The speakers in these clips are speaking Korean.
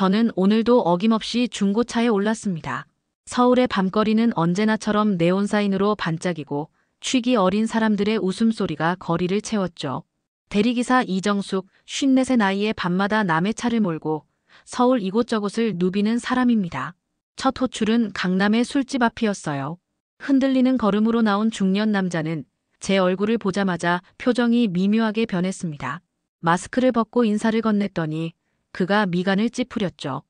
저는 오늘도 어김없이 중고차에 올랐습니다. 서울의 밤거리는 언제나처럼 네온사인으로 반짝이고 취기 어린 사람들의 웃음소리가 거리를 채웠죠. 대리기사 이정숙, 54의 나이에 밤마다 남의 차를 몰고 서울 이곳저곳을 누비는 사람입니다. 첫 호출은 강남의 술집 앞이었어요. 흔들리는 걸음으로 나온 중년 남자는 제 얼굴을 보자마자 표정이 미묘하게 변했습니다. 마스크를 벗고 인사를 건넸더니 그가 미간을 찌푸렸죠.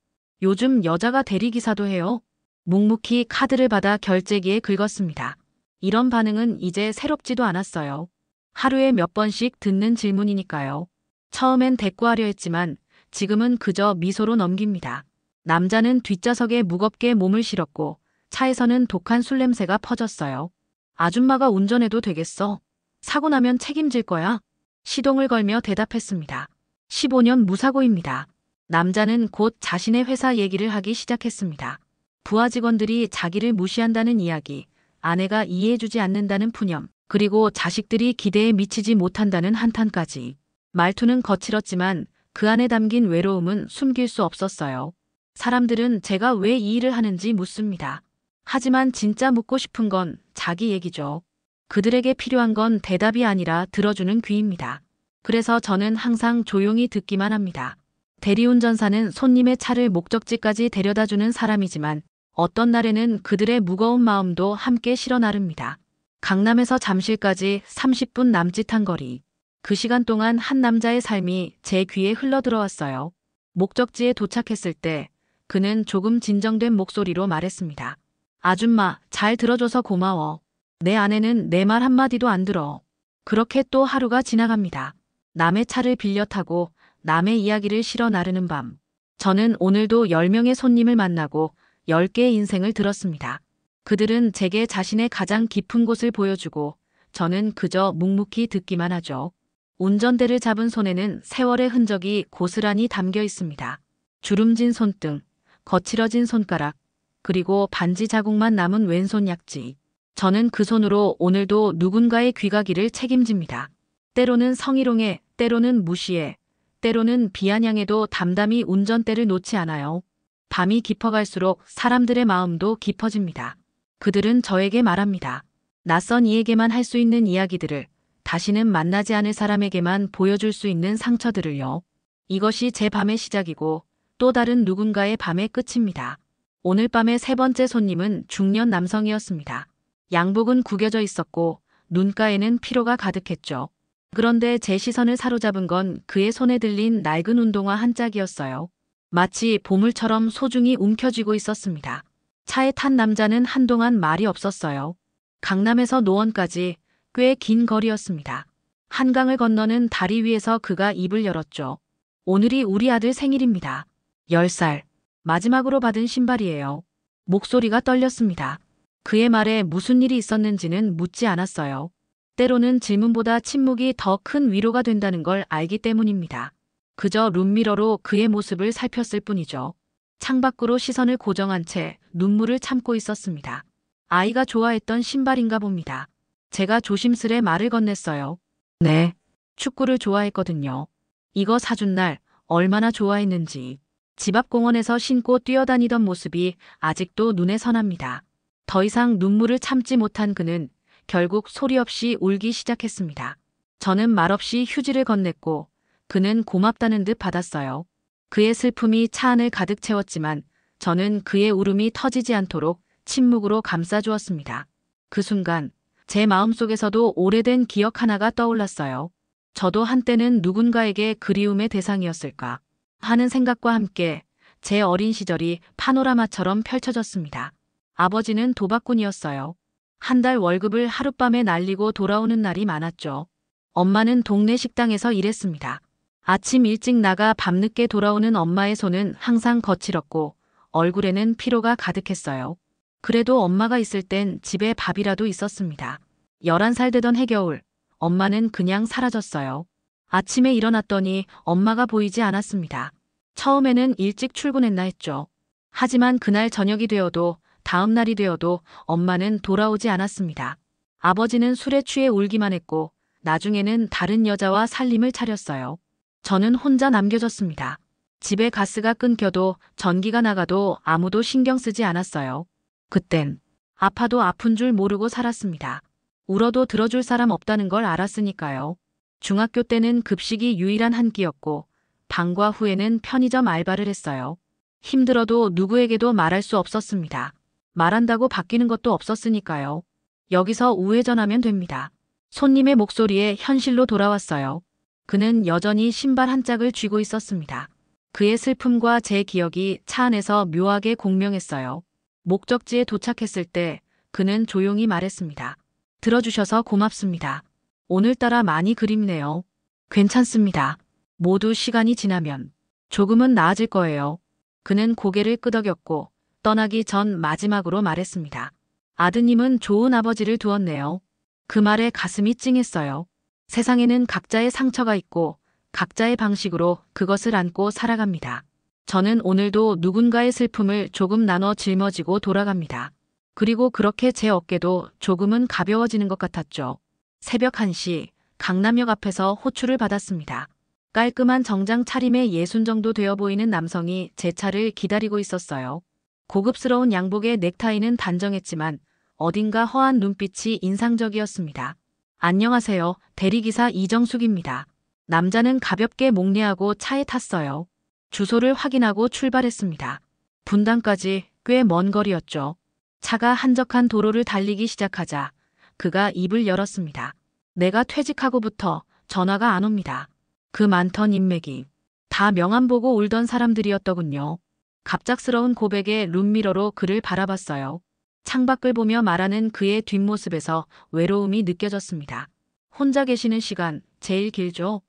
요즘 여자가 대리기사도 해요. 묵묵히 카드를 받아 결제기에 긁었습니다. 이런 반응은 이제 새롭지도 않았어요. 하루에 몇 번씩 듣는 질문이니까요. 처음엔 대꾸하려 했지만 지금은 그저 미소로 넘깁니다. 남자는 뒷좌석에 무겁게 몸을 실었고 차에서는 독한 술 냄새가 퍼졌어요. 아줌마가 운전해도 되겠어? 사고 나면 책임질 거야? 시동을 걸며 대답했습니다. 15년 무사고입니다. 남자는 곧 자신의 회사 얘기를 하기 시작했습니다. 부하 직원들이 자기를 무시한다는 이야기, 아내가 이해해주지 않는다는 푸념, 그리고 자식들이 기대에 미치지 못한다는 한탄까지. 말투는 거칠었지만 그 안에 담긴 외로움은 숨길 수 없었어요. 사람들은 제가 왜 이 일을 하는지 묻습니다. 하지만 진짜 묻고 싶은 건 자기 얘기죠. 그들에게 필요한 건 대답이 아니라 들어주는 귀입니다. 그래서 저는 항상 조용히 듣기만 합니다. 대리운전사는 손님의 차를 목적지까지 데려다주는 사람이지만 어떤 날에는 그들의 무거운 마음도 함께 실어 나릅니다. 강남에서 잠실까지 30분 남짓한 거리. 그 시간 동안 한 남자의 삶이 제 귀에 흘러들어왔어요. 목적지에 도착했을 때 그는 조금 진정된 목소리로 말했습니다. 아줌마, 잘 들어줘서 고마워. 내 아내는 내 말 한마디도 안 들어. 그렇게 또 하루가 지나갑니다. 남의 차를 빌려 타고 남의 이야기를 실어 나르는 밤. 저는 오늘도 10명의 손님을 만나고 10개의 인생을 들었습니다. 그들은 제게 자신의 가장 깊은 곳을 보여주고 저는 그저 묵묵히 듣기만 하죠. 운전대를 잡은 손에는 세월의 흔적이 고스란히 담겨 있습니다. 주름진 손등, 거칠어진 손가락, 그리고 반지 자국만 남은 왼손 약지. 저는 그 손으로 오늘도 누군가의 귀가기를 책임집니다. 때로는 성희롱해, 때로는 무시해, 때로는 비아냥해도 담담히 운전대를 놓지 않아요. 밤이 깊어갈수록 사람들의 마음도 깊어집니다. 그들은 저에게 말합니다. 낯선 이에게만 할 수 있는 이야기들을, 다시는 만나지 않을 사람에게만 보여줄 수 있는 상처들을요. 이것이 제 밤의 시작이고 또 다른 누군가의 밤의 끝입니다. 오늘 밤의 세 번째 손님은 중년 남성이었습니다. 양복은 구겨져 있었고 눈가에는 피로가 가득했죠. 그런데 제 시선을 사로잡은 건 그의 손에 들린 낡은 운동화 한 짝이었어요. 마치 보물처럼 소중히 움켜쥐고 있었습니다. 차에 탄 남자는 한동안 말이 없었어요. 강남에서 노원까지 꽤 긴 거리였습니다. 한강을 건너는 다리 위에서 그가 입을 열었죠. 오늘이 우리 아들 생일입니다. 10살. 마지막으로 받은 신발이에요. 목소리가 떨렸습니다. 그의 말에 무슨 일이 있었는지는 묻지 않았어요. 때로는 질문보다 침묵이 더 큰 위로가 된다는 걸 알기 때문입니다. 그저 룸미러로 그의 모습을 살폈을 뿐이죠. 창밖으로 시선을 고정한 채 눈물을 참고 있었습니다. 아이가 좋아했던 신발인가 봅니다. 제가 조심스레 말을 건넸어요. 네, 축구를 좋아했거든요. 이거 사준 날 얼마나 좋아했는지. 집 앞 공원에서 신고 뛰어다니던 모습이 아직도 눈에 선합니다. 더 이상 눈물을 참지 못한 그는 결국 소리 없이 울기 시작했습니다. 저는 말없이 휴지를 건넸고 그는 고맙다는 듯 받았어요. 그의 슬픔이 차 안을 가득 채웠지만 저는 그의 울음이 터지지 않도록 침묵으로 감싸주었습니다. 그 순간 제 마음속에서도 오래된 기억 하나가 떠올랐어요. 저도 한때는 누군가에게 그리움의 대상이었을까 하는 생각과 함께 제 어린 시절이 파노라마처럼 펼쳐졌습니다. 아버지는 도박꾼이었어요. 한 달 월급을 하룻밤에 날리고 돌아오는 날이 많았죠. 엄마는 동네 식당에서 일했습니다. 아침 일찍 나가 밤늦게 돌아오는 엄마의 손은 항상 거칠었고 얼굴에는 피로가 가득했어요. 그래도 엄마가 있을 땐 집에 밥이라도 있었습니다. 11살 되던 해겨울, 엄마는 그냥 사라졌어요. 아침에 일어났더니 엄마가 보이지 않았습니다. 처음에는 일찍 출근했나 했죠. 하지만 그날 저녁이 되어도 다음 날이 되어도 엄마는 돌아오지 않았습니다. 아버지는 술에 취해 울기만 했고 나중에는 다른 여자와 살림을 차렸어요. 저는 혼자 남겨졌습니다. 집에 가스가 끊겨도 전기가 나가도 아무도 신경 쓰지 않았어요. 그땐 아파도 아픈 줄 모르고 살았습니다. 울어도 들어줄 사람 없다는 걸 알았으니까요. 중학교 때는 급식이 유일한 한 끼였고 방과 후에는 편의점 알바를 했어요. 힘들어도 누구에게도 말할 수 없었습니다. 말한다고 바뀌는 것도 없었으니까요. 여기서 우회전하면 됩니다. 손님의 목소리에 현실로 돌아왔어요. 그는 여전히 신발 한 짝을 쥐고 있었습니다. 그의 슬픔과 제 기억이 차 안에서 묘하게 공명했어요. 목적지에 도착했을 때 그는 조용히 말했습니다. 들어주셔서 고맙습니다. 오늘따라 많이 그립네요. 괜찮습니다. 모두 시간이 지나면 조금은 나아질 거예요. 그는 고개를 끄덕였고 떠나기 전 마지막으로 말했습니다. 아드님은 좋은 아버지를 두었네요. 그 말에 가슴이 찡했어요. 세상에는 각자의 상처가 있고 각자의 방식으로 그것을 안고 살아갑니다. 저는 오늘도 누군가의 슬픔을 조금 나눠 짊어지고 돌아갑니다. 그리고 그렇게 제 어깨도 조금은 가벼워지는 것 같았죠. 새벽 1시 강남역 앞에서 호출을 받았습니다. 깔끔한 정장 차림에 60 정도 되어 보이는 남성이 제 차를 기다리고 있었어요. 고급스러운 양복에 넥타이는 단정했지만 어딘가 허한 눈빛이 인상적이었습니다. 안녕하세요. 대리기사 이정숙입니다. 남자는 가볍게 목례하고 차에 탔어요. 주소를 확인하고 출발했습니다. 분당까지 꽤 먼 거리였죠. 차가 한적한 도로를 달리기 시작하자 그가 입을 열었습니다. 내가 퇴직하고부터 전화가 안 옵니다. 그 많던 인맥이 다 명함 보고 울던 사람들이었더군요. 갑작스러운 고백에 룸미러로 그를 바라봤어요. 창밖을 보며 말하는 그의 뒷모습에서 외로움이 느껴졌습니다. 혼자 계시는 시간 제일 길죠?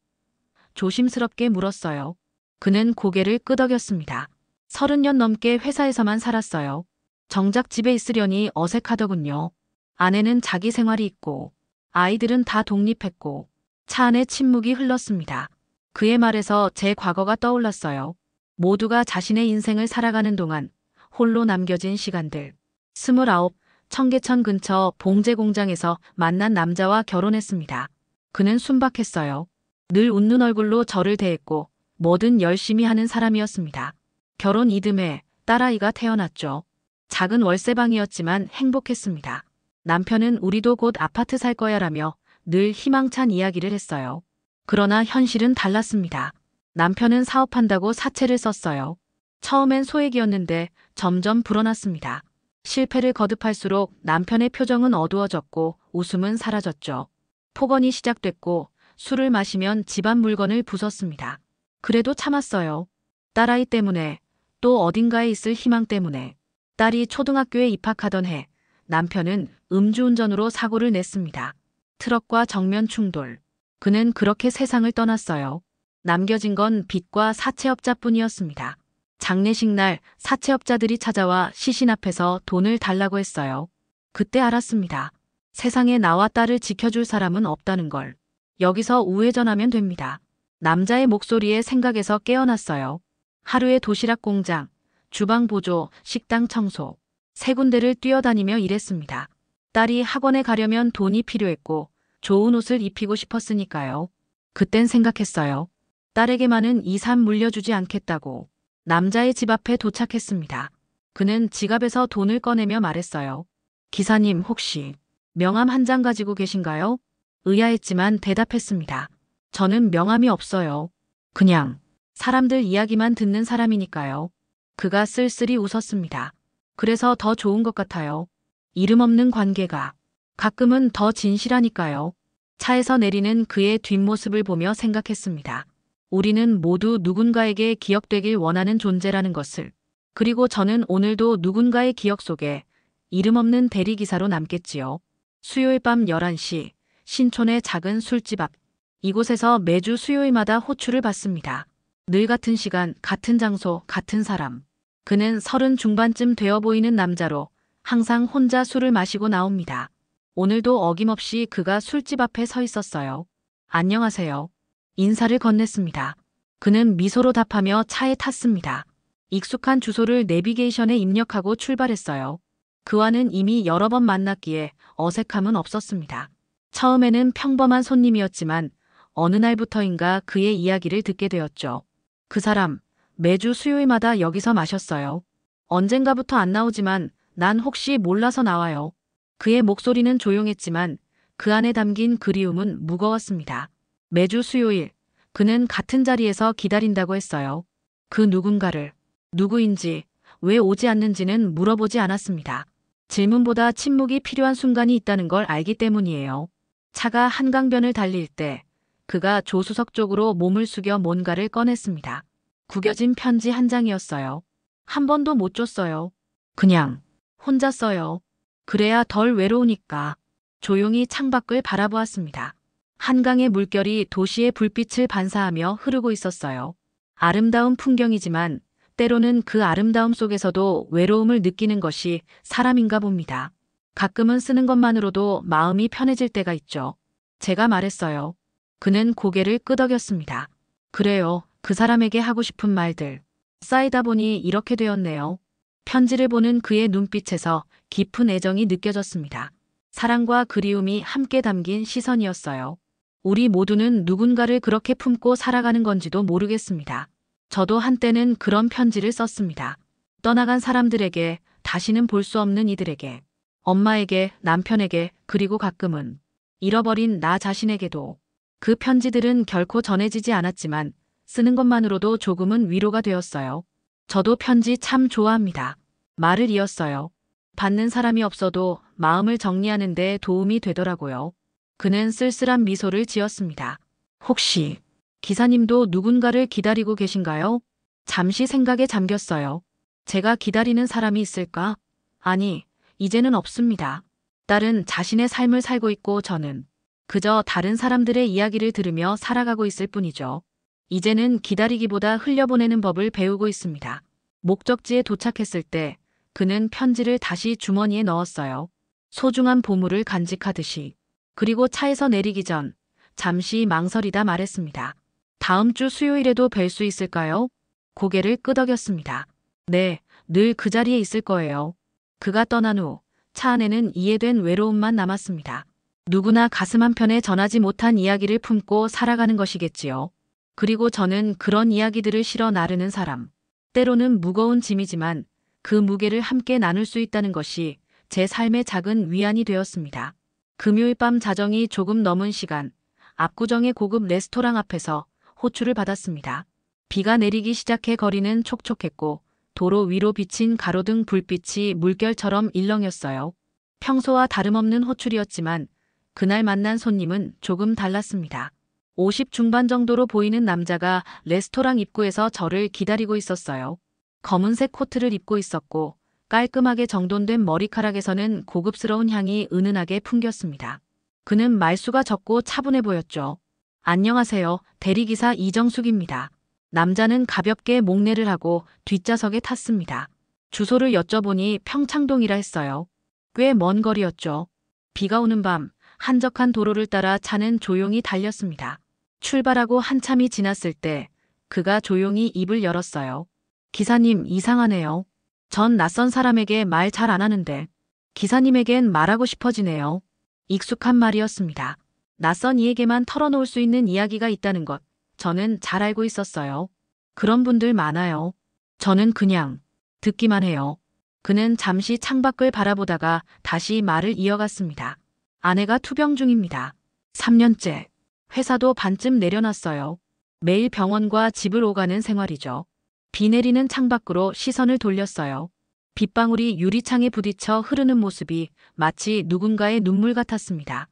조심스럽게 물었어요. 그는 고개를 끄덕였습니다. 30년 넘게 회사에서만 살았어요. 정작 집에 있으려니 어색하더군요. 아내는 자기 생활이 있고 아이들은 다 독립했고 차 안에 침묵이 흘렀습니다. 그의 말에서 제 과거가 떠올랐어요. 모두가 자신의 인생을 살아가는 동안 홀로 남겨진 시간들. 29, 청계천 근처 봉제 공장에서 만난 남자와 결혼했습니다. 그는 순박했어요. 늘 웃는 얼굴로 저를 대했고 뭐든 열심히 하는 사람이었습니다. 결혼 이듬해 딸아이가 태어났죠. 작은 월세방이었지만 행복했습니다. 남편은 우리도 곧 아파트 살 거야라며 늘 희망찬 이야기를 했어요. 그러나 현실은 달랐습니다. 남편은 사업한다고 사채를 썼어요. 처음엔 소액이었는데 점점 불어났습니다. 실패를 거듭할수록 남편의 표정은 어두워졌고 웃음은 사라졌죠. 폭언이 시작됐고 술을 마시면 집안 물건을 부쉈습니다. 그래도 참았어요. 딸아이 때문에 또 어딘가에 있을 희망 때문에. 딸이 초등학교에 입학하던 해 남편은 음주운전으로 사고를 냈습니다. 트럭과 정면 충돌. 그는 그렇게 세상을 떠났어요. 남겨진 건 빚과 사채업자뿐이었습니다. 장례식 날 사채업자들이 찾아와 시신 앞에서 돈을 달라고 했어요. 그때 알았습니다. 세상에 나와 딸을 지켜줄 사람은 없다는 걸. 여기서 우회전하면 됩니다. 남자의 목소리에 생각에서 깨어났어요. 하루에 도시락 공장, 주방 보조, 식당 청소. 3군데를 뛰어다니며 일했습니다. 딸이 학원에 가려면 돈이 필요했고 좋은 옷을 입히고 싶었으니까요. 그땐 생각했어요. 딸에게만은 이 삶 물려주지 않겠다고. 남자의 집 앞에 도착했습니다. 그는 지갑에서 돈을 꺼내며 말했어요. 기사님 혹시 명함 한 장 가지고 계신가요? 의아했지만 대답했습니다. 저는 명함이 없어요. 그냥 사람들 이야기만 듣는 사람이니까요. 그가 쓸쓸히 웃었습니다. 그래서 더 좋은 것 같아요. 이름 없는 관계가 가끔은 더 진실하니까요. 차에서 내리는 그의 뒷모습을 보며 생각했습니다. 우리는 모두 누군가에게 기억되길 원하는 존재라는 것을. 그리고 저는 오늘도 누군가의 기억 속에 이름 없는 대리기사로 남겠지요. 수요일 밤 11시 신촌의 작은 술집 앞. 이곳에서 매주 수요일마다 호출을 받습니다. 늘 같은 시간, 같은 장소, 같은 사람. 그는 30 중반쯤 되어 보이는 남자로 항상 혼자 술을 마시고 나옵니다. 오늘도 어김없이 그가 술집 앞에 서 있었어요. 안녕하세요. 인사를 건넸습니다. 그는 미소로 답하며 차에 탔습니다. 익숙한 주소를 내비게이션에 입력하고 출발했어요. 그와는 이미 여러 번 만났기에 어색함은 없었습니다. 처음에는 평범한 손님이었지만 어느 날부터인가 그의 이야기를 듣게 되었죠. 그 사람, 매주 수요일마다 여기서 마셨어요. 언젠가부터 안 나오지만 난 혹시 몰라서 나와요. 그의 목소리는 조용했지만 그 안에 담긴 그리움은 무거웠습니다. 매주 수요일, 그는 같은 자리에서 기다린다고 했어요. 그 누군가를, 누구인지, 왜 오지 않는지는 물어보지 않았습니다. 질문보다 침묵이 필요한 순간이 있다는 걸 알기 때문이에요. 차가 한강변을 달릴 때 그가 조수석 쪽으로 몸을 숙여 뭔가를 꺼냈습니다. 구겨진 편지 한 장이었어요. 한 번도 못 줬어요. 그냥 혼자 써요. 그래야 덜 외로우니까. 조용히 창밖을 바라보았습니다. 한강의 물결이 도시의 불빛을 반사하며 흐르고 있었어요. 아름다운 풍경이지만 때로는 그 아름다움 속에서도 외로움을 느끼는 것이 사람인가 봅니다. 가끔은 쓰는 것만으로도 마음이 편해질 때가 있죠. 제가 말했어요. 그는 고개를 끄덕였습니다. 그래요. 그 사람에게 하고 싶은 말들. 쌓이다 보니 이렇게 되었네요. 편지를 보는 그의 눈빛에서 깊은 애정이 느껴졌습니다. 사랑과 그리움이 함께 담긴 시선이었어요. 우리 모두는 누군가를 그렇게 품고 살아가는 건지도 모르겠습니다. 저도 한때는 그런 편지를 썼습니다. 떠나간 사람들에게, 다시는 볼 수 없는 이들에게, 엄마에게, 남편에게, 그리고 가끔은 잃어버린 나 자신에게도. 그 편지들은 결코 전해지지 않았지만 쓰는 것만으로도 조금은 위로가 되었어요. 저도 편지 참 좋아합니다. 말을 이었어요. 받는 사람이 없어도 마음을 정리하는 데 도움이 되더라고요. 그는 쓸쓸한 미소를 지었습니다. 혹시 기사님도 누군가를 기다리고 계신가요? 잠시 생각에 잠겼어요. 제가 기다리는 사람이 있을까? 아니, 이제는 없습니다. 딸은 자신의 삶을 살고 있고 저는 그저 다른 사람들의 이야기를 들으며 살아가고 있을 뿐이죠. 이제는 기다리기보다 흘려보내는 법을 배우고 있습니다. 목적지에 도착했을 때 그는 편지를 다시 주머니에 넣었어요. 소중한 보물을 간직하듯이. 그리고 차에서 내리기 전 잠시 망설이다 말했습니다. 다음 주 수요일에도 뵐 수 있을까요? 고개를 끄덕였습니다. 네, 늘 그 자리에 있을 거예요. 그가 떠난 후 차 안에는 이해된 외로움만 남았습니다. 누구나 가슴 한편에 전하지 못한 이야기를 품고 살아가는 것이겠지요. 그리고 저는 그런 이야기들을 실어 나르는 사람. 때로는 무거운 짐이지만 그 무게를 함께 나눌 수 있다는 것이 제 삶의 작은 위안이 되었습니다. 금요일 밤 자정이 조금 넘은 시간, 압구정의 고급 레스토랑 앞에서 호출을 받았습니다. 비가 내리기 시작해 거리는 촉촉했고 도로 위로 비친 가로등 불빛이 물결처럼 일렁였어요. 평소와 다름없는 호출이었지만 그날 만난 손님은 조금 달랐습니다. 50 중반 정도로 보이는 남자가 레스토랑 입구에서 저를 기다리고 있었어요. 검은색 코트를 입고 있었고 깔끔하게 정돈된 머리카락에서는 고급스러운 향이 은은하게 풍겼습니다. 그는 말수가 적고 차분해 보였죠. 안녕하세요. 대리기사 이정숙입니다. 남자는 가볍게 목례를 하고 뒷좌석에 탔습니다. 주소를 여쭤보니 평창동이라 했어요. 꽤 먼 거리였죠. 비가 오는 밤 한적한 도로를 따라 차는 조용히 달렸습니다. 출발하고 한참이 지났을 때 그가 조용히 입을 열었어요. 기사님 이상하네요. 전 낯선 사람에게 말 잘 안 하는데 기사님에겐 말하고 싶어지네요. 익숙한 말이었습니다. 낯선 이에게만 털어놓을 수 있는 이야기가 있다는 것 저는 잘 알고 있었어요. 그런 분들 많아요. 저는 그냥 듣기만 해요. 그는 잠시 창밖을 바라보다가 다시 말을 이어갔습니다. 아내가 투병 중입니다. 3년째. 회사도 반쯤 내려놨어요. 매일 병원과 집을 오가는 생활이죠. 비 내리는 창밖으로 시선을 돌렸어요. 빗방울이 유리창에 부딪혀 흐르는 모습이 마치 누군가의 눈물 같았습니다.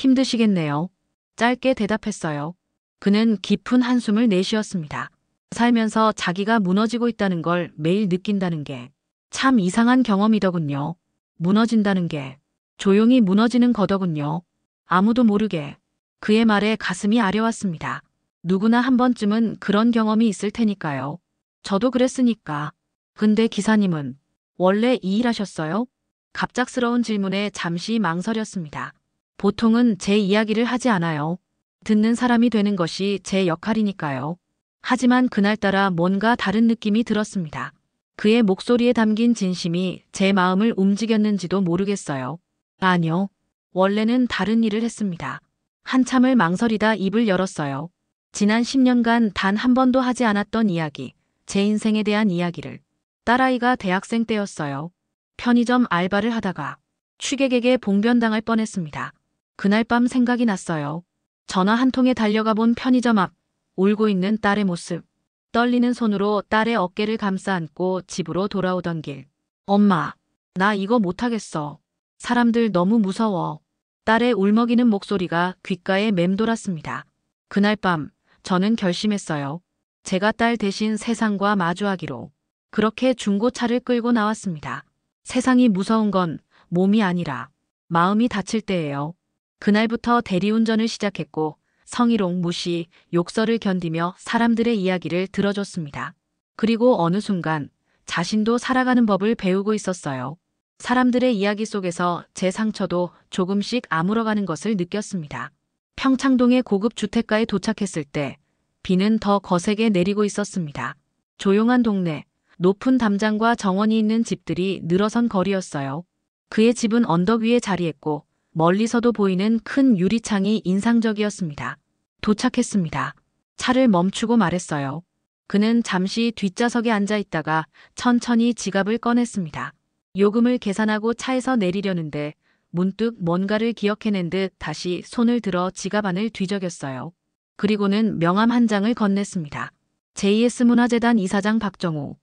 힘드시겠네요. 짧게 대답했어요. 그는 깊은 한숨을 내쉬었습니다. 살면서 자기가 무너지고 있다는 걸 매일 느낀다는 게 참 이상한 경험이더군요. 무너진다는 게 조용히 무너지는 거더군요. 아무도 모르게. 그의 말에 가슴이 아려왔습니다. 누구나 한 번쯤은 그런 경험이 있을 테니까요. 저도 그랬으니까. 근데 기사님은 원래 이 일 하셨어요? 갑작스러운 질문에 잠시 망설였습니다. 보통은 제 이야기를 하지 않아요. 듣는 사람이 되는 것이 제 역할이니까요. 하지만 그날따라 뭔가 다른 느낌이 들었습니다. 그의 목소리에 담긴 진심이 제 마음을 움직였는지도 모르겠어요. 아니요. 원래는 다른 일을 했습니다. 한참을 망설이다 입을 열었어요. 지난 10년간 단 한 번도 하지 않았던 이야기. 제 인생에 대한 이야기를. 딸아이가 대학생 때였어요. 편의점 알바를 하다가 취객에게 봉변당할 뻔했습니다. 그날 밤 생각이 났어요. 전화 한 통에 달려가 본 편의점 앞, 울고 있는 딸의 모습. 떨리는 손으로 딸의 어깨를 감싸 안고 집으로 돌아오던 길. 엄마, 나 이거 못하겠어. 사람들 너무 무서워. 딸의 울먹이는 목소리가 귓가에 맴돌았습니다. 그날 밤 저는 결심했어요. 제가 딸 대신 세상과 마주하기로. 그렇게 중고차를 끌고 나왔습니다. 세상이 무서운 건 몸이 아니라 마음이 다칠 때예요. 그날부터 대리운전을 시작했고 성희롱, 무시, 욕설을 견디며 사람들의 이야기를 들어줬습니다. 그리고 어느 순간 자신도 살아가는 법을 배우고 있었어요. 사람들의 이야기 속에서 제 상처도 조금씩 아물어가는 것을 느꼈습니다. 평창동의 고급 주택가에 도착했을 때 비는 더 거세게 내리고 있었습니다. 조용한 동네, 높은 담장과 정원이 있는 집들이 늘어선 거리였어요. 그의 집은 언덕 위에 자리했고 멀리서도 보이는 큰 유리창이 인상적이었습니다. 도착했습니다. 차를 멈추고 말했어요. 그는 잠시 뒷좌석에 앉아 있다가 천천히 지갑을 꺼냈습니다. 요금을 계산하고 차에서 내리려는데 문득 뭔가를 기억해낸 듯 다시 손을 들어 지갑 안을 뒤적였어요. 그리고는 명함 한 장을 건넸습니다. JS문화재단 이사장 박정우.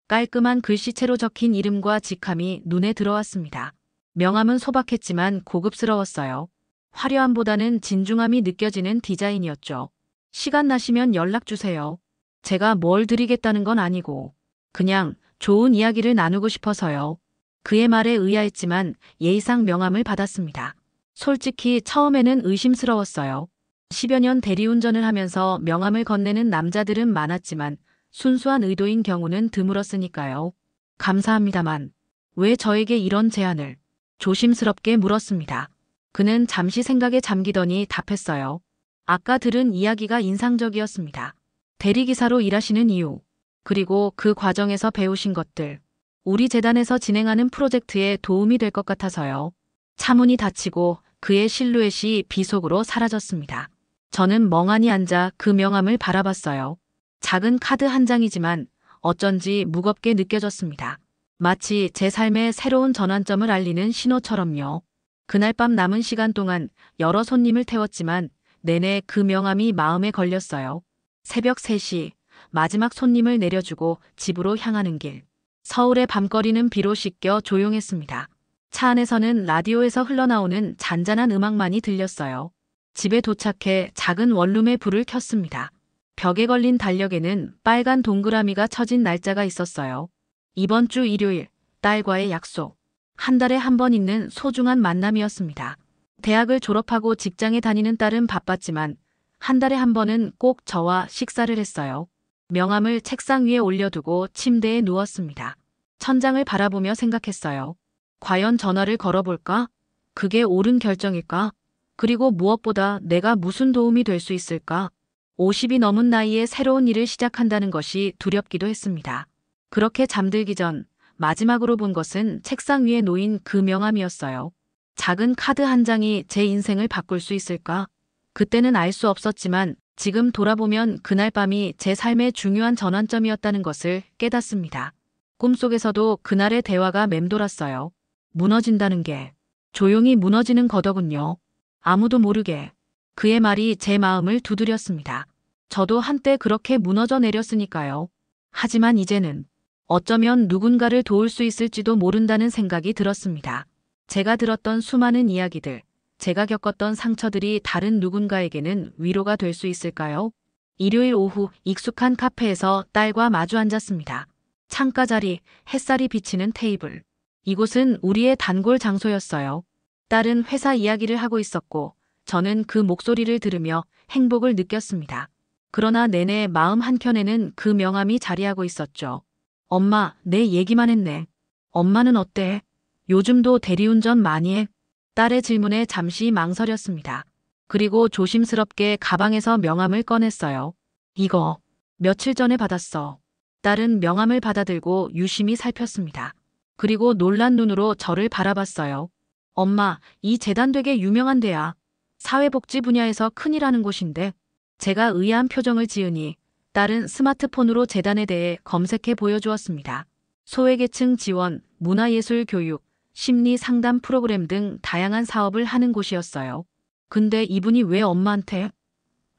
깔끔한 글씨체로 적힌 이름과 직함이 눈에 들어왔습니다. 명함은 소박했지만 고급스러웠어요. 화려함보다는 진중함이 느껴지는 디자인이었죠. 시간 나시면 연락 주세요. 제가 뭘 드리겠다는 건 아니고 그냥 좋은 이야기를 나누고 싶어서요. 그의 말에 의아했지만 예의상 명함을 받았습니다. 솔직히 처음에는 의심스러웠어요. 10여 년 대리운전을 하면서 명함을 건네는 남자들은 많았지만 순수한 의도인 경우는 드물었으니까요. 감사합니다만 왜 저에게 이런 제안을? 조심스럽게 물었습니다. 그는 잠시 생각에 잠기더니 답했어요. 아까 들은 이야기가 인상적이었습니다. 대리기사로 일하시는 이유, 그리고 그 과정에서 배우신 것들, 우리 재단에서 진행하는 프로젝트에 도움이 될 것 같아서요. 차문이 닫히고 그의 실루엣이 비 속으로 사라졌습니다. 저는 멍하니 앉아 그 명함을 바라봤어요. 작은 카드 한 장이지만 어쩐지 무겁게 느껴졌습니다. 마치 제 삶의 새로운 전환점을 알리는 신호처럼요. 그날 밤 남은 시간 동안 여러 손님을 태웠지만 내내 그 명함이 마음에 걸렸어요. 새벽 3시 마지막 손님을 내려주고 집으로 향하는 길. 서울의 밤거리는 비로 씻겨 조용했습니다. 차 안에서는 라디오에서 흘러나오는 잔잔한 음악만이 들렸어요. 집에 도착해 작은 원룸에 불을 켰습니다. 벽에 걸린 달력에는 빨간 동그라미가 쳐진 날짜가 있었어요. 이번 주 일요일, 딸과의 약속. 한 달에 한 번 있는 소중한 만남이었습니다. 대학을 졸업하고 직장에 다니는 딸은 바빴지만 한 달에 한 번은 꼭 저와 식사를 했어요. 명함을 책상 위에 올려두고 침대에 누웠습니다. 천장을 바라보며 생각했어요. 과연 전화를 걸어볼까? 그게 옳은 결정일까? 그리고 무엇보다 내가 무슨 도움이 될 수 있을까? 50이 넘은 나이에 새로운 일을 시작한다는 것이 두렵기도 했습니다. 그렇게 잠들기 전 마지막으로 본 것은 책상 위에 놓인 그 명함이었어요. 작은 카드 한 장이 제 인생을 바꿀 수 있을까? 그때는 알 수 없었지만 지금 돌아보면 그날 밤이 제 삶의 중요한 전환점이었다는 것을 깨닫습니다. 꿈속에서도 그날의 대화가 맴돌았어요. 무너진다는 게 조용히 무너지는 거더군요. 아무도 모르게. 그의 말이 제 마음을 두드렸습니다. 저도 한때 그렇게 무너져 내렸으니까요. 하지만 이제는 어쩌면 누군가를 도울 수 있을지도 모른다는 생각이 들었습니다. 제가 들었던 수많은 이야기들, 제가 겪었던 상처들이 다른 누군가에게는 위로가 될 수 있을까요? 일요일 오후 익숙한 카페에서 딸과 마주 앉았습니다. 창가 자리, 햇살이 비치는 테이블. 이곳은 우리의 단골 장소였어요. 딸은 회사 이야기를 하고 있었고 저는 그 목소리를 들으며 행복을 느꼈습니다. 그러나 내내 마음 한켠에는 그 명함이 자리하고 있었죠. 엄마, 내 얘기만 했네. 엄마는 어때? 요즘도 대리운전 많이 해? 딸의 질문에 잠시 망설였습니다. 그리고 조심스럽게 가방에서 명함을 꺼냈어요. 이거 며칠 전에 받았어. 딸은 명함을 받아들고 유심히 살폈습니다. 그리고 놀란 눈으로 저를 바라봤어요. 엄마, 이 재단 되게 유명한 데야. 사회복지 분야에서 큰일 하는 곳인데. 제가 의아한 표정을 지으니 딸은 스마트폰으로 재단에 대해 검색해 보여주었습니다. 소외계층 지원, 문화예술 교육, 심리 상담 프로그램 등 다양한 사업을 하는 곳이었어요. 근데 이분이 왜 엄마한테?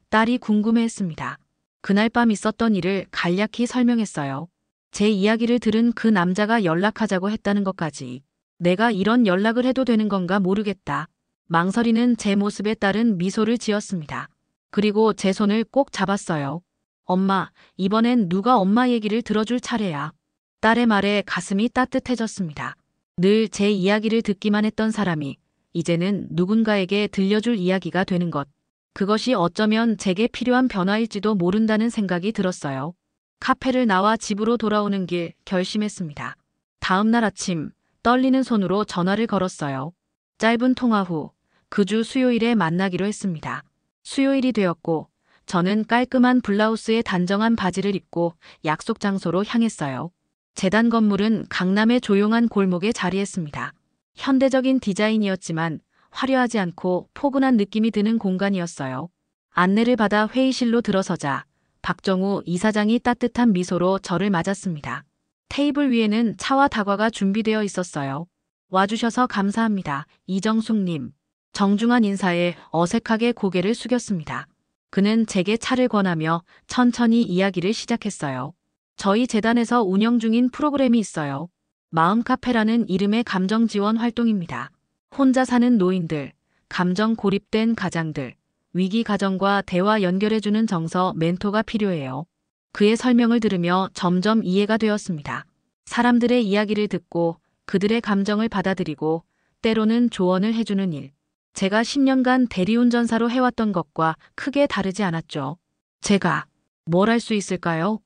딸이 궁금해했습니다. 그날 밤 있었던 일을 간략히 설명했어요. 제 이야기를 들은 그 남자가 연락하자고 했다는 것까지. 내가 이런 연락을 해도 되는 건가 모르겠다. 망설이는 제 모습에 딸은 미소를 지었습니다. 그리고 제 손을 꼭 잡았어요. 엄마, 이번엔 누가 엄마 얘기를 들어줄 차례야. 딸의 말에 가슴이 따뜻해졌습니다. 늘 제 이야기를 듣기만 했던 사람이 이제는 누군가에게 들려줄 이야기가 되는 것. 그것이 어쩌면 제게 필요한 변화일지도 모른다는 생각이 들었어요. 카페를 나와 집으로 돌아오는 길 결심했습니다. 다음 날 아침 떨리는 손으로 전화를 걸었어요. 짧은 통화 후 그 주 수요일에 만나기로 했습니다. 수요일이 되었고 저는 깔끔한 블라우스에 단정한 바지를 입고 약속 장소로 향했어요. 재단 건물은 강남의 조용한 골목에 자리했습니다. 현대적인 디자인이었지만 화려하지 않고 포근한 느낌이 드는 공간이었어요. 안내를 받아 회의실로 들어서자 박정우 이사장이 따뜻한 미소로 저를 맞았습니다. 테이블 위에는 차와 다과가 준비되어 있었어요. 와주셔서 감사합니다. 이정숙님. 정중한 인사에 어색하게 고개를 숙였습니다. 그는 제게 차를 권하며 천천히 이야기를 시작했어요. 저희 재단에서 운영 중인 프로그램이 있어요. 마음 카페라는 이름의 감정 지원 활동입니다. 혼자 사는 노인들, 감정 고립된 가장들, 위기 가정과 대화 연결해주는 정서 멘토가 필요해요. 그의 설명을 들으며 점점 이해가 되었습니다. 사람들의 이야기를 듣고 그들의 감정을 받아들이고 때로는 조언을 해주는 일. 제가 10년간 대리운전사로 해왔던 것과 크게 다르지 않았죠. 제가 뭘 할 수 있을까요?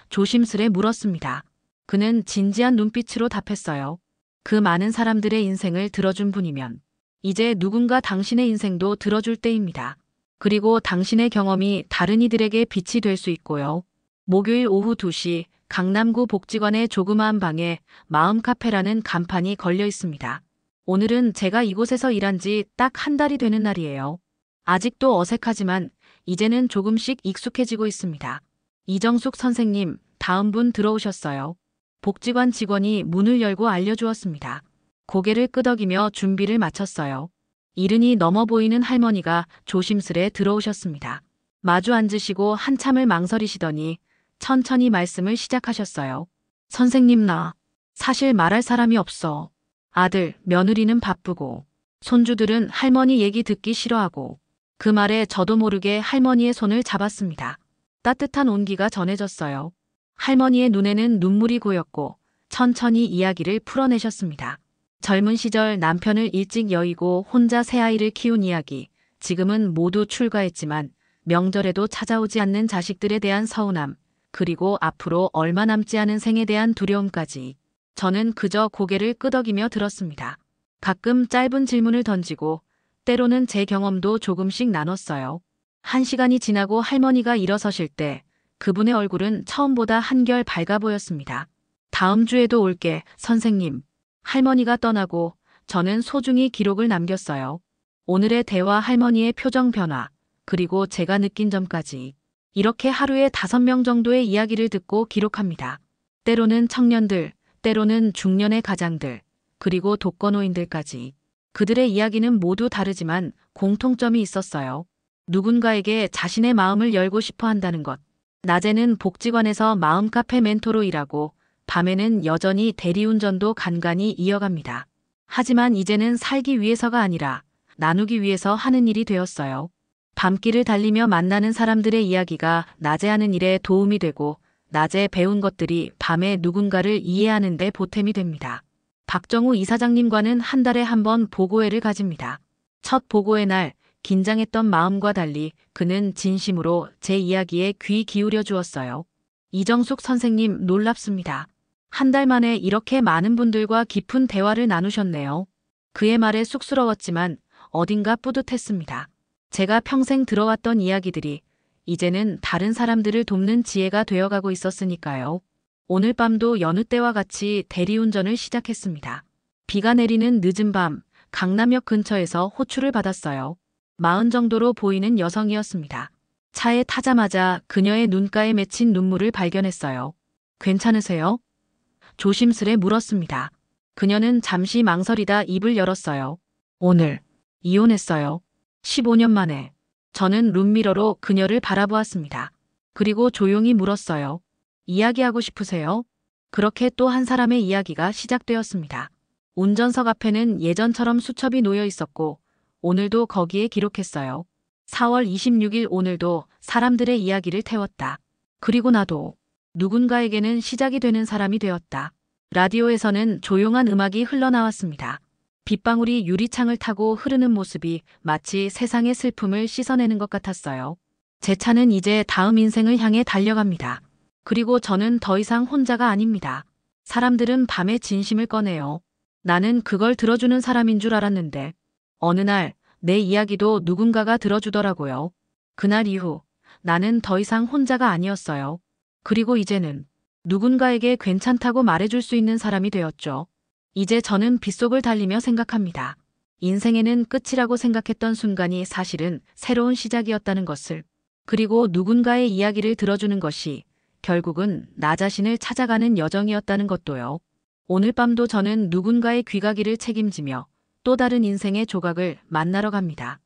조심스레 물었습니다. 그는 진지한 눈빛으로 답했어요. 그 많은 사람들의 인생을 들어준 분이면 이제 누군가 당신의 인생도 들어줄 때입니다. 그리고 당신의 경험이 다른 이들에게 빛이 될 수 있고요. 목요일 오후 2시 강남구 복지관의 조그마한 방에 마음 카페라는 간판이 걸려 있습니다. 오늘은 제가 이곳에서 일한 지 딱 한 달이 되는 날이에요. 아직도 어색하지만 이제는 조금씩 익숙해지고 있습니다. 이정숙 선생님, 다음 분 들어오셨어요. 복지관 직원이 문을 열고 알려주었습니다. 고개를 끄덕이며 준비를 마쳤어요. 이른이 넘어 보이는 할머니가 조심스레 들어오셨습니다. 마주 앉으시고 한참을 망설이시더니 천천히 말씀을 시작하셨어요. 선생님, 나 사실 말할 사람이 없어. 아들, 며느리는 바쁘고 손주들은 할머니 얘기 듣기 싫어하고. 그 말에 저도 모르게 할머니의 손을 잡았습니다. 따뜻한 온기가 전해졌어요. 할머니의 눈에는 눈물이 고였고 천천히 이야기를 풀어내셨습니다. 젊은 시절 남편을 일찍 여의고 혼자 새 아이를 키운 이야기. 지금은 모두 출가했지만 명절에도 찾아오지 않는 자식들에 대한 서운함. 그리고 앞으로 얼마 남지 않은 생에 대한 두려움까지. 저는 그저 고개를 끄덕이며 들었습니다. 가끔 짧은 질문을 던지고 때로는 제 경험도 조금씩 나눴어요. 1시간이 지나고 할머니가 일어서실 때 그분의 얼굴은 처음보다 한결 밝아 보였습니다. 다음 주에도 올게, 선생님. 할머니가 떠나고 저는 소중히 기록을 남겼어요. 오늘의 대화, 할머니의 표정 변화, 그리고 제가 느낀 점까지. 이렇게 하루에 5명 정도의 이야기를 듣고 기록합니다. 때로는 청년들, 때로는 중년의 가장들, 그리고 독거노인들까지. 그들의 이야기는 모두 다르지만 공통점이 있었어요. 누군가에게 자신의 마음을 열고 싶어 한다는 것. 낮에는 복지관에서 마음 카페 멘토로 일하고 밤에는 여전히 대리운전도 간간히 이어갑니다. 하지만 이제는 살기 위해서가 아니라 나누기 위해서 하는 일이 되었어요. 밤길을 달리며 만나는 사람들의 이야기가 낮에 하는 일에 도움이 되고 낮에 배운 것들이 밤에 누군가를 이해하는 데 보탬이 됩니다. 박정우 이사장님과는 한 달에 한 번 보고회를 가집니다. 첫 보고회 날 긴장했던 마음과 달리 그는 진심으로 제 이야기에 귀 기울여 주었어요. 이정숙 선생님, 놀랍습니다. 한 달 만에 이렇게 많은 분들과 깊은 대화를 나누셨네요. 그의 말에 쑥스러웠지만 어딘가 뿌듯했습니다. 제가 평생 들어왔던 이야기들이 이제는 다른 사람들을 돕는 지혜가 되어가고 있었으니까요. 오늘 밤도 여느 때와 같이 대리운전을 시작했습니다. 비가 내리는 늦은 밤, 강남역 근처에서 호출을 받았어요. 40 정도로 보이는 여성이었습니다. 차에 타자마자 그녀의 눈가에 맺힌 눈물을 발견했어요. 괜찮으세요? 조심스레 물었습니다. 그녀는 잠시 망설이다 입을 열었어요. 오늘 이혼했어요. 15년 만에. 저는 룸미러로 그녀를 바라보았습니다. 그리고 조용히 물었어요. 이야기하고 싶으세요? 그렇게 또 한 사람의 이야기가 시작되었습니다. 운전석 앞에는 예전처럼 수첩이 놓여 있었고 오늘도 거기에 기록했어요. 4월 26일 오늘도 사람들의 이야기를 태웠다. 그리고 나도 누군가에게는 시작이 되는 사람이 되었다. 라디오에서는 조용한 음악이 흘러나왔습니다. 빗방울이 유리창을 타고 흐르는 모습이 마치 세상의 슬픔을 씻어내는 것 같았어요. 제 차는 이제 다음 인생을 향해 달려갑니다. 그리고 저는 더 이상 혼자가 아닙니다. 사람들은 밤에 진심을 꺼내요. 나는 그걸 들어주는 사람인 줄 알았는데 어느 날 내 이야기도 누군가가 들어주더라고요. 그날 이후 나는 더 이상 혼자가 아니었어요. 그리고 이제는 누군가에게 괜찮다고 말해줄 수 있는 사람이 되었죠. 이제 저는 빗속을 달리며 생각합니다. 인생에는 끝이라고 생각했던 순간이 사실은 새로운 시작이었다는 것을, 그리고 누군가의 이야기를 들어주는 것이 결국은 나 자신을 찾아가는 여정이었다는 것도요. 오늘 밤도 저는 누군가의 귀가기를 책임지며 또 다른 인생의 조각을 만나러 갑니다.